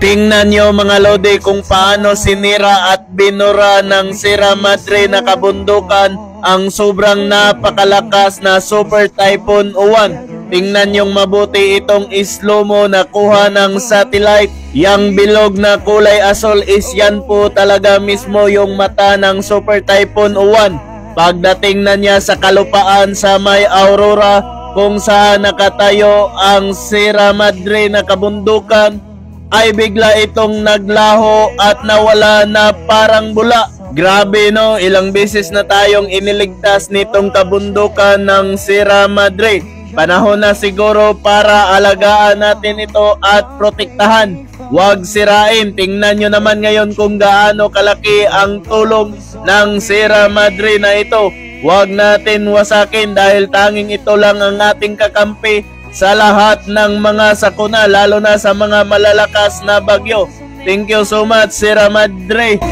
Tingnan nyo mga lodi kung paano sinira at binura ng Sierra Madre na kabundukan ang sobrang napakalakas na Super Typhoon Uwan. Tingnan yung mabuti itong slow-mo na kuha ng satellite. Yang bilog na kulay asol is yan po talaga mismo yung mata ng Super Typhoon Uwan. Pagdating na niya sa kalupaan sa may Aurora kung saan nakatayo ang Sierra Madre na kabundukan, ay bigla itong naglaho at nawala na parang bula. Grabe no, ilang beses na tayong iniligtas nitong kabundukan ng Sierra Madre. Panahon na siguro para alagaan natin ito at protektahan. Huwag sirain. Tingnan nyo naman ngayon kung gaano kalaki ang tulong ng Sierra Madre na ito. Huwag natin wasakin dahil tanging ito lang ang ating kakampi sa lahat ng mga sakuna, lalo na sa mga malalakas na bagyo. Thank you so much, Sierra Madre.